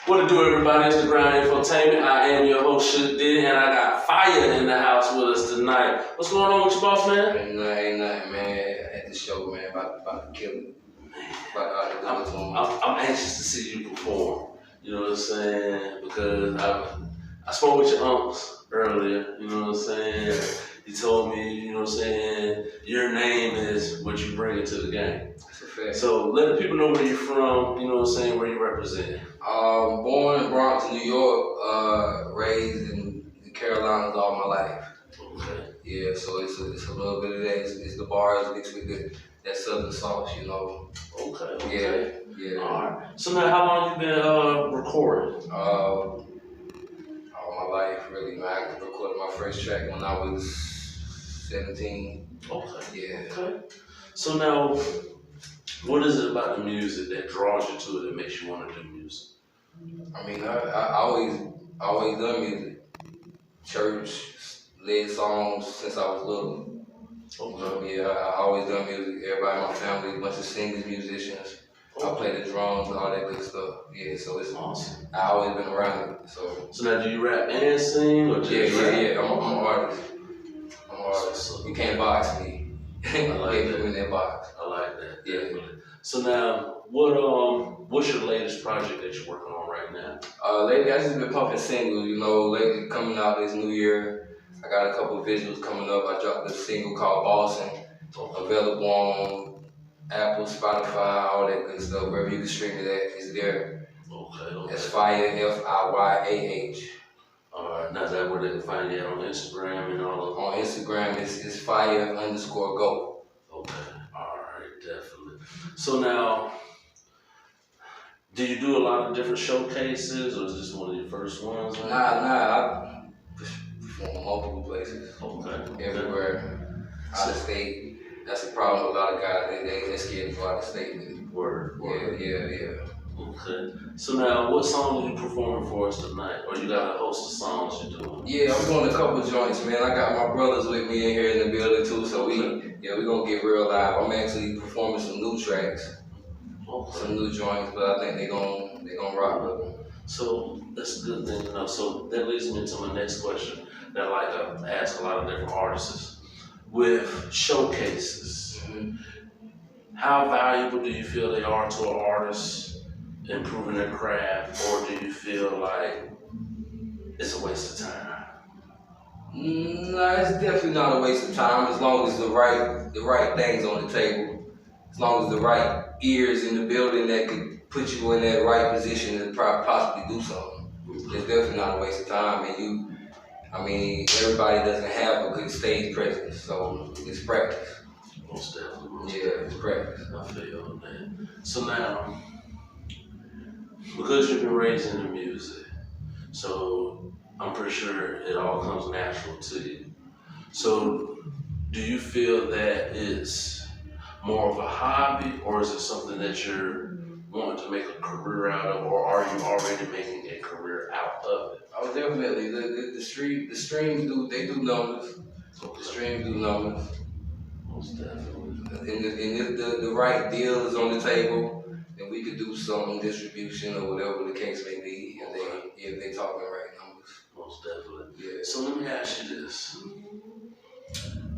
What to do, everybody? It's the Ground Infotainment. I am your host, Shug, and I got Fiyah in the house with us tonight. What's going on with you, boss man? Ain't nothing, man. At the show, man, about to kill it. I'm anxious to see you perform. You know what I'm saying? Because I spoke with your uncles earlier. You know what I'm saying? He told me, you know what I'm saying, your name is what you bring into the game. That's a fact. So let the people know where you're from, you know what I'm saying, where you represent. Born in Bronx, New York, raised in the Carolinas all my life. Okay. Yeah, so it's a little bit of that. It's the bars mixed with that southern sauce, you know. Okay. Yeah. All right. So now, how long you been recording? All my life, really, man. I recorded my first track when I was 17. Okay. Yeah. Okay. So now, what is it about the music that draws you to it, that makes you want to do music? I mean, I always done music. Church, led songs since I was little. Okay. Yeah, I always done music. Everybody in my family, a bunch of singers, musicians. I play the drums, all that good stuff. Yeah, so it's awesome. I always been around it. So now, do you rap and sing, or just rap? Yeah. I'm an artist. You can't box me. I like that. In that box. I like that. Yeah. Definitely. So now, what's your latest project that you're working on right now? Lately, I just been pumping singles. You know, lately coming out this new year, I got a couple of visuals coming up. I dropped a single called Boston, available on Apple, Spotify, all that good stuff. Wherever you can stream it at, it's there. Okay. It's Fiyah, Fiyah. Alright, now is that where they can find you on Instagram and all of On Instagram, it's Fiyah_go. Okay, alright, definitely. So now, do you do a lot of different showcases, or is this one of your first ones? Nah, I perform multiple places. Okay. Everywhere. Out of state. That's the problem with a lot of guys. They scared to go out of state with it. Word. Yeah. Okay. So now, what song are you performing for us tonight? Or you got a host of songs you're doing? Yeah, I'm doing a couple joints, man. I got my brothers with me in here in the building too, so we're gonna get real live. I'm actually performing some new tracks, some new joints, but I think they gonna rock with them. So that's a good thing to know. So that leads me to my next question that I like to ask a lot of different artists. With showcases, how valuable do you feel they are to an artist improving their craft, or do you feel like it's a waste of time? No, it's definitely not a waste of time as long as the right things on the table, as long as the right ears in the building that could put you in that right position to possibly do something. It's definitely not a waste of time, and everybody doesn't have a good stage presence, so it's practice. Most definitely. It's practice. I feel you on that. So now, because you've been raised in the music, so I'm pretty sure it all comes natural to you. So do you feel that it's more of a hobby, or is it something that you're wanting to make a career out of, or are you already making a career out of it? Oh, definitely. The streams do numbers. The streams do numbers. Most definitely. And if the right deal is on the table, then we could do some distribution or whatever the case may be, if they talking the right numbers. Most definitely. Yeah. So let me ask you this.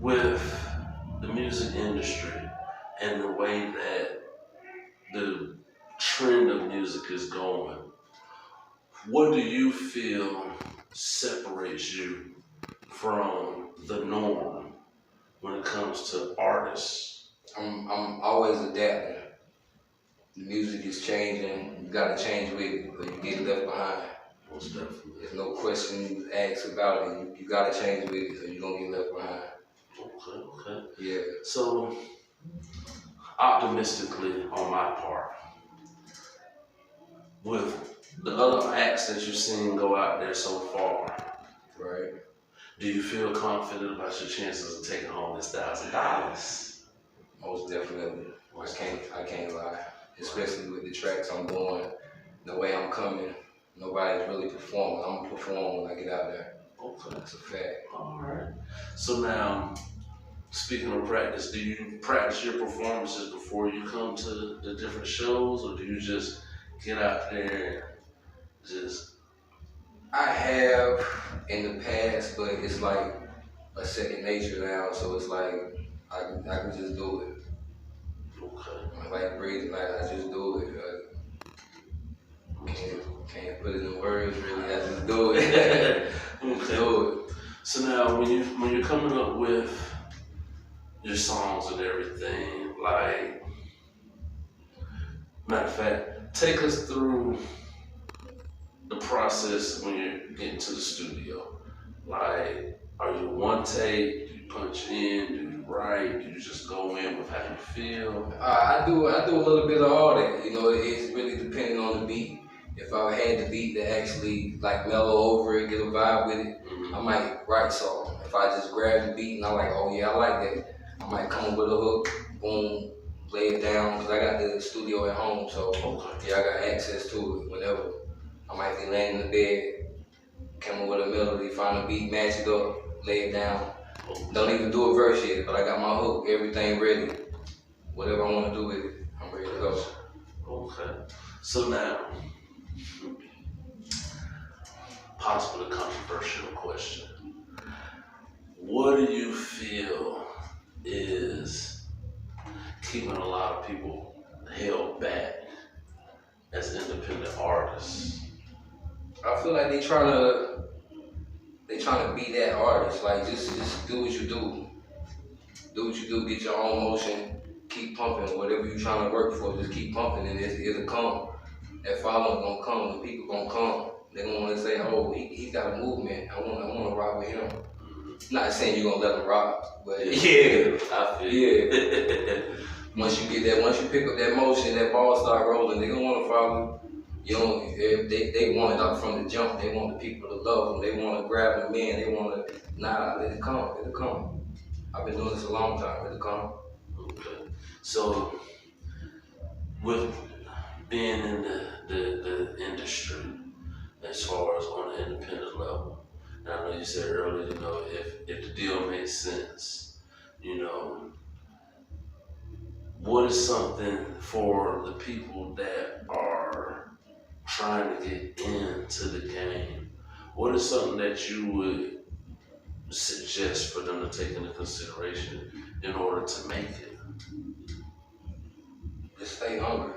With the music industry and the way that the trend of music is going, what do you feel separates you from the norm when it comes to artists? I'm always adapting. The music is changing. You gotta change with it, or you get left behind. Most definitely. There's no question asked about it. You gotta change with it, or you're gonna get left behind. Okay. Yeah. So, optimistically on my part, with the other acts that you've seen go out there so far, right? Do you feel confident about your chances of taking home this $1,000? Most definitely. I can't lie. Especially with the tracks I'm doing, the way I'm coming, nobody's really performing. I'm gonna perform when I get out there. Okay. That's a fact. All right. So now, speaking of practice, do you practice your performances before you come to the different shows, or do you just get out there and in the past, but it's like a second nature now. So it's like I can just do it. Okay. Like breathing, like I just do it. Can't put it in words really. I just do it. Okay. Do it. So now, when you're coming up with your songs and everything, like, matter of fact, take us through the process when you're getting to the studio. Like, are you one take? Do you punch in? Do you write? Do you just go in with how you feel? I do a little bit of all that. You know, it's really depending on the beat. If I had the beat to actually like mellow over it, get a vibe with it, I might write something. If I just grab the beat and I'm like, oh yeah, I like that, I might come up with a hook, boom, lay it down, because I got the studio at home, so yeah, I got access to it whenever. I might be laying in the bed, come up with a melody, find a beat, match it up, lay it down. Don't even do a verse yet, but I got my hook, everything ready. Whatever I want to do with it, I'm ready to go. Okay. So now, possibly a controversial question. What do you feel is keeping a lot of people held back as independent artists? I feel like they trying to be that artist. Like just do what you do. Do what you do. Get your own motion. Keep pumping. Whatever you're trying to work for, just keep pumping, and it'll come. That following gonna come. The people gonna come. They gonna want to say, "Oh, he got a movement. I wanna rock with him." Not saying you're gonna let them rock, but yeah, I feel yeah. Once you pick up that motion, that ball start rolling, they gonna wanna follow. You know, they want it up from the jump. They want the people to love them. They want to grab them in. They want to, let it come. It'll come. I've been doing this a long time. It'll come. Okay. So, with being in the industry, as far as on the independent level, and I know you said earlier, you know, if the deal makes sense, you know, what is something for the people that are trying to get into the game? What is something that you would suggest for them to take into consideration in order to make it? Just stay hungry.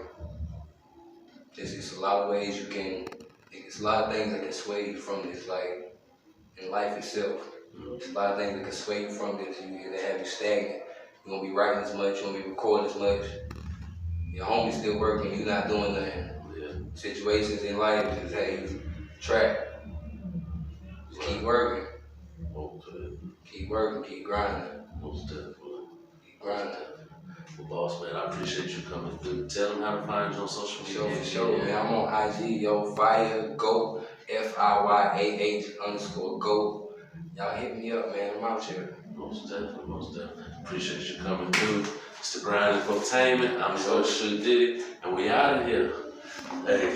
It's a lot of ways you can. It's a lot of things that can sway you from this, like in life itself. It's a lot of things that can sway you from this. They have you stagnant. You won't be writing as much. You won't be recording as much. Your homie's still working. You're not doing nothing. Situations in life just have you trapped. Just keep working. Keep working, keep grinding. Most definitely. Keep grinding. Well, boss man, I appreciate you coming through. Tell them how to find you on social media. For sure, man. I'm on IG, Fiyah, GO, FIYAH_GO. Y'all hit me up, man. I'm out here. Most definitely. Appreciate you coming through. It's the Grind Infotainment. I'm By Shug, and we out of here. Hey.